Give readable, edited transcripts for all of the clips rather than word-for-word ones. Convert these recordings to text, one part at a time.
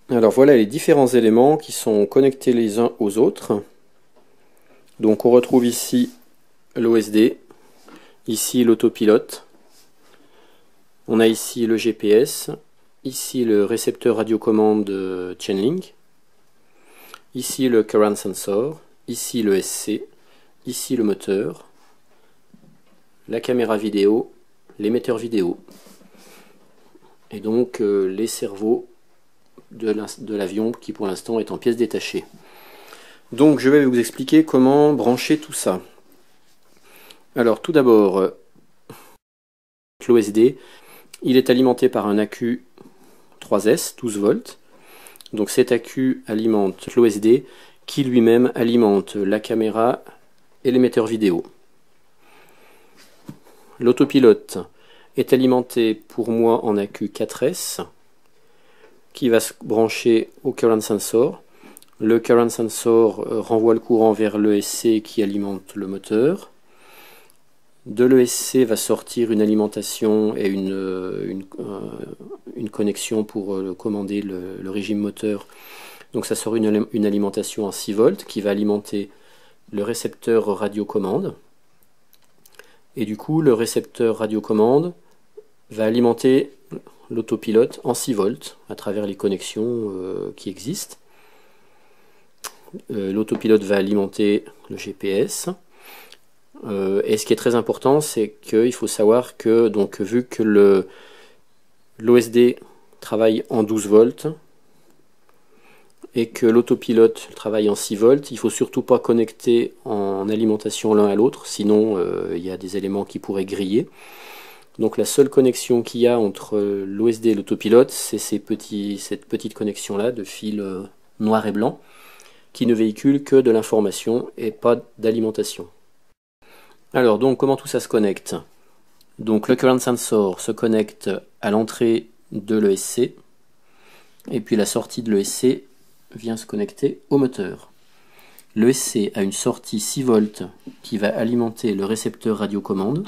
Alors voilà les différents éléments qui sont connectés les uns aux autres. Donc on retrouve ici l'OSD, ici l'autopilote, on a ici le GPS, ici le récepteur radiocommande Chainlink, ici le current sensor, ici le SC, ici le moteur, la caméra vidéo, l'émetteur vidéo, et donc les cerveaux de l'avion qui pour l'instant est en pièces détachées. Donc je vais vous expliquer comment brancher tout ça. Alors tout d'abord, l'OSD, il est alimenté par un accu 3S, 12 volts. Donc cet accu alimente l'OSD qui lui-même alimente la caméra et l'émetteur vidéo. L'autopilote est alimenté pour moi en accu 4S qui va se brancher au current sensor. Le current sensor renvoie le courant vers l'ESC qui alimente le moteur. De l'ESC va sortir une alimentation et une connexion pour commander le régime moteur. Donc ça sort une alimentation en 6 volts qui va alimenter le récepteur radiocommande. Et du coup, le récepteur radiocommande va alimenter l'autopilote en 6 volts à travers les connexions qui existent. L'autopilote va alimenter le GPS. Et ce qui est très important, c'est qu'il faut savoir que, donc, vu que l'OSD travaille en 12 volts et que l'autopilote travaille en 6 volts, il ne faut surtout pas connecter en alimentation l'un à l'autre, sinon il y a des éléments qui pourraient griller. Donc la seule connexion qu'il y a entre l'OSD et l'autopilote, c'est cette petite connexion-là de fil noir et blanc qui ne véhicule que de l'information et pas d'alimentation. Alors donc comment tout ça se connecte? Donc le current sensor se connecte à l'entrée de l'ESC et puis la sortie de l'ESC vient se connecter au moteur. L'ESC a une sortie 6 volts qui va alimenter le récepteur radiocommande.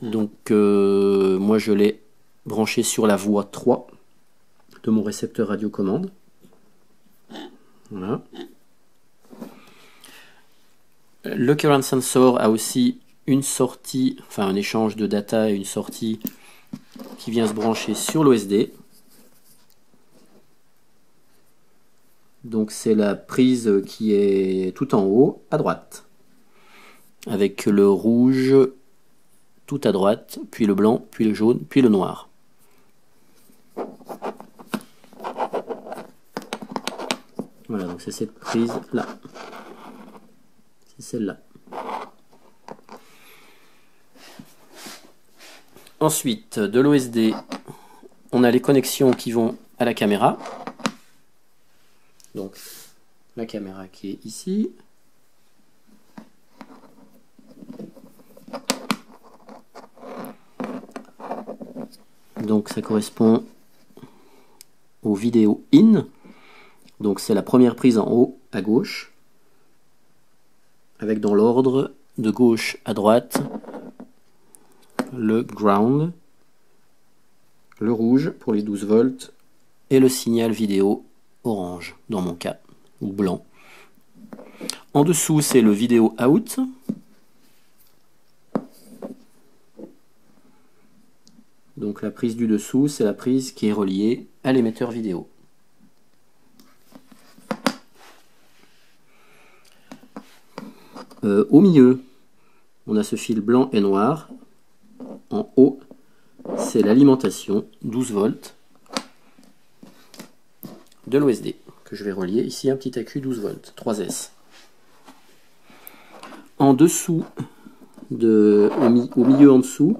Donc moi je l'ai branché sur la voie 3 de mon récepteur radiocommande. Voilà. Le current sensor a aussi une sortie, enfin un échange de data et une sortie qui vient se brancher sur l'OSD. Donc c'est la prise qui est tout en haut à droite, avec le rouge tout à droite, puis le blanc, puis le jaune, puis le noir. Voilà, donc c'est cette prise là. C'est celle-là. Ensuite, de l'OSD, on a les connexions qui vont à la caméra. Donc, la caméra qui est ici. Donc, ça correspond aux vidéos in. Donc, c'est la première prise en haut à gauche, avec dans l'ordre de gauche à droite le ground, le rouge pour les 12 volts et le signal vidéo orange dans mon cas, ou blanc. En dessous c'est le vidéo out. Donc la prise du dessous c'est la prise qui est reliée à l'émetteur vidéo. Au milieu, on a ce fil blanc et noir. En haut, c'est l'alimentation 12 volts de l'OSD que je vais relier. Ici, un petit accu 12 volts, 3S. En dessous, au milieu en dessous,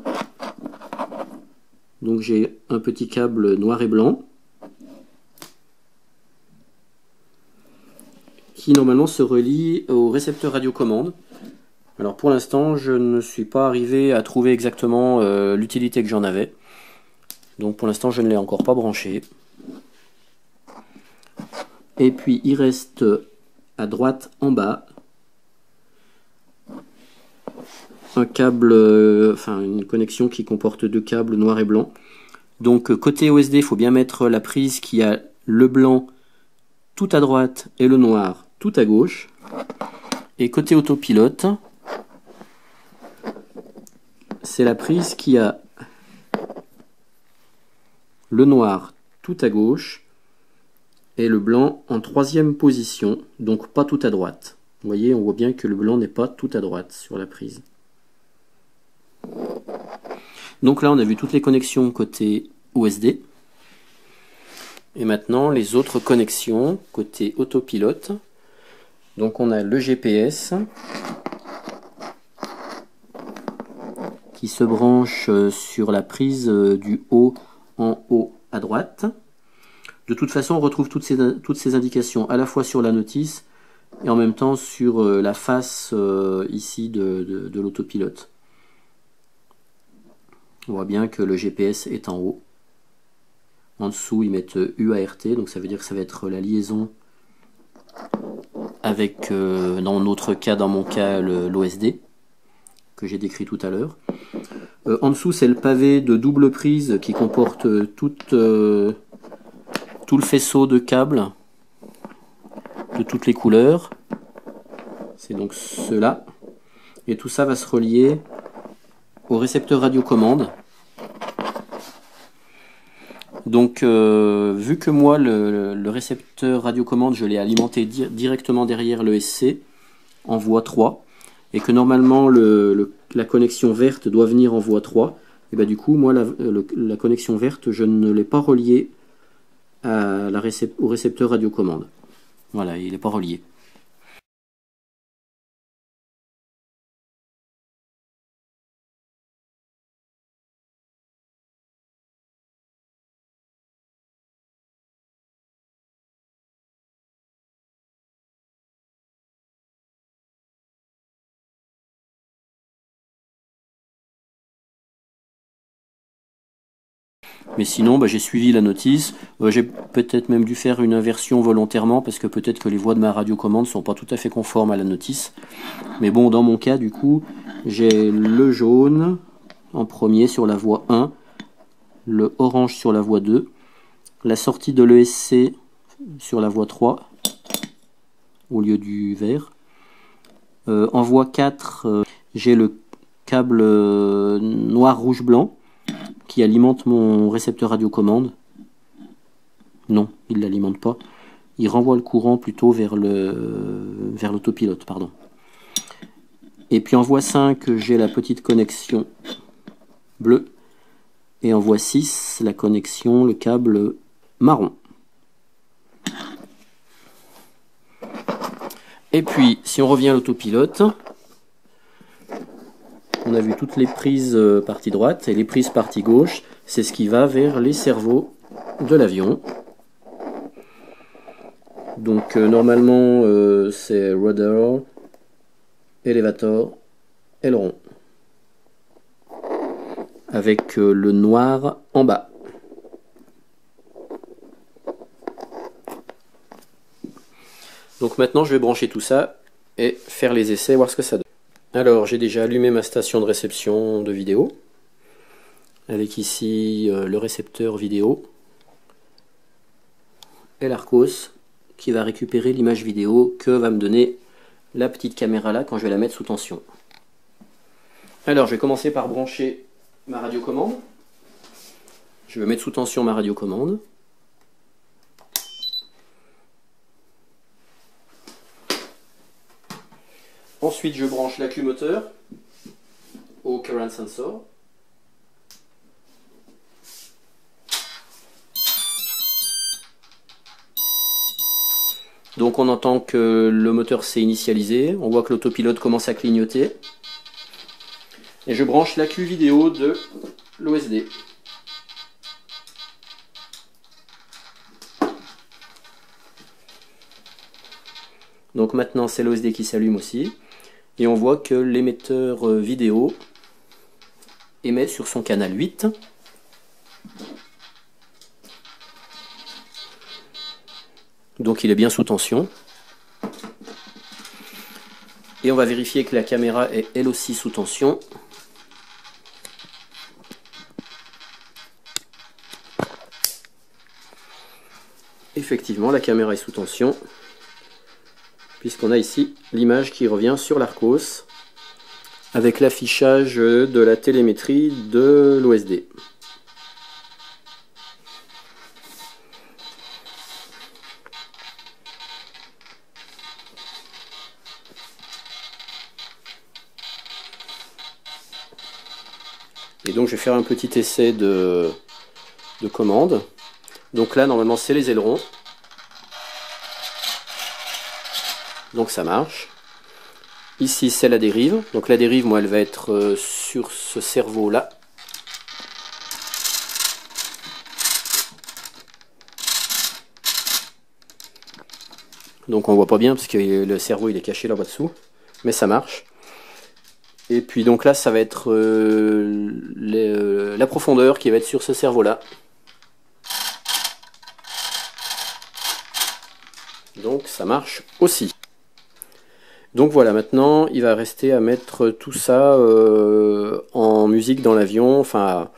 donc j'ai un petit câble noir et blanc qui normalement se relie au récepteur radiocommande. Alors pour l'instant, je ne suis pas arrivé à trouver exactement l'utilité que j'en avais. Donc pour l'instant, je ne l'ai encore pas branché. Et puis il reste à droite en bas un câble, enfin une connexion qui comporte deux câbles noir et blanc Donc côté OSD, il faut bien mettre la prise qui a le blanc tout à droite et le noir tout à gauche. Et côté autopilote, c'est la prise qui a le noir tout à gauche et le blanc en troisième position, donc pas tout à droite. Vous voyez, on voit bien que le blanc n'est pas tout à droite sur la prise. Donc là, on a vu toutes les connexions côté OSD. Et maintenant, les autres connexions côté autopilote. Donc on a le GPS qui se branche sur la prise du haut en haut à droite. De toute façon, on retrouve toutes ces indications à la fois sur la notice et en même temps sur la face ici de l'autopilote. On voit bien que le GPS est en haut. En dessous, ils mettent UART, donc ça veut dire que ça va être la liaison avec, dans notre cas, dans mon cas, l'OSD, que j'ai décrit tout à l'heure. En dessous, c'est le pavé de double prise qui comporte tout le faisceau de câbles de toutes les couleurs. C'est donc cela. Et tout ça va se relier au récepteur radiocommande. Donc, vu que moi, le récepteur radiocommande, je l'ai alimenté directement derrière le SC en voie 3, et que normalement la connexion verte doit venir en voie 3, et bien du coup, moi, la connexion verte, je ne l'ai pas reliée au récepteur radiocommande. Voilà, il n'est pas relié. Mais sinon, j'ai suivi la notice. J'ai peut-être même dû faire une inversion volontairement parce que peut-être que les voix de ma radiocommande sont pas tout à fait conformes à la notice. Mais bon, dans mon cas, du coup, j'ai le jaune en premier sur la voie 1, le orange sur la voie 2, la sortie de l'ESC sur la voie 3 au lieu du vert. En voie 4, j'ai le câble noir, rouge, blanc qui alimente mon récepteur radiocommande. Non, il ne l'alimente pas. Il renvoie le courant plutôt vers l'autopilote, pardon. Et puis en voie 5, j'ai la petite connexion bleue. Et en voie 6, la connexion, le câble marron. Et puis, si on revient à l'autopilote, on a vu toutes les prises partie droite et les prises partie gauche. C'est ce qui va vers les cerveaux de l'avion. Donc normalement c'est rudder, elevator, aileron. Avec le noir en bas. Donc maintenant je vais brancher tout ça et faire les essais, voir ce que ça donne. Alors j'ai déjà allumé ma station de réception de vidéo, avec ici le récepteur vidéo et l'Arcos qui va récupérer l'image vidéo que va me donner la petite caméra là quand je vais la mettre sous tension. Alors je vais commencer par brancher ma radiocommande. Je vais mettre sous tension ma radiocommande. Ensuite, je branche l'accumumoteur au current sensor. Donc on entend que le moteur s'est initialisé, on voit que l'autopilote commence à clignoter. Et je branche l'accu vidéo de l'OSD. Donc maintenant c'est l'OSD qui s'allume aussi. Et on voit que l'émetteur vidéo émet sur son canal 8. Donc il est bien sous tension. Et on va vérifier que la caméra est elle aussi sous tension. effectivement la caméra est sous tension, puisqu'on a ici l'image qui revient sur l'Arcos, avec l'affichage de la télémétrie de l'OSD. Et donc je vais faire un petit essai de commande. Donc là normalement c'est les ailerons. Donc ça marche. Ici c'est la dérive. Donc la dérive, moi, elle va être sur ce cerveau là. Donc on voit pas bien parce que le cerveau il est caché là-bas dessous. Mais ça marche. Et puis donc là ça va être la profondeur qui va être sur ce cerveau là. Donc ça marche aussi. Donc voilà, maintenant il va rester à mettre tout ça en musique dans l'avion, enfin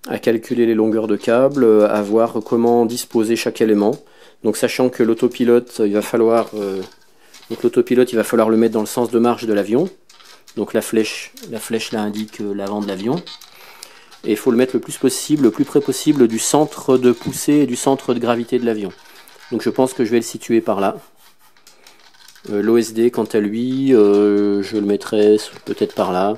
à calculer les longueurs de câble, à voir comment disposer chaque élément. Donc sachant que l'autopilote, il va falloir le mettre dans le sens de marche de l'avion. Donc la flèche là indique l'avant de l'avion. Et il faut le mettre le plus possible, le plus près possible du centre de poussée et du centre de gravité de l'avion. Donc je pense que je vais le situer par là. L'OSD quant à lui, je le mettrai peut-être par là.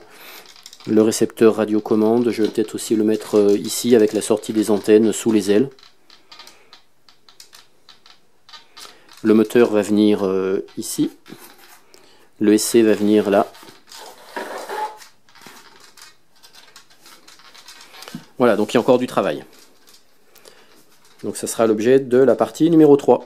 Le récepteur radiocommande, je vais peut-être aussi le mettre ici avec la sortie des antennes sous les ailes. Le moteur va venir ici. Le SC va venir là. Voilà, donc il y a encore du travail. Donc ça sera l'objet de la partie numéro 3.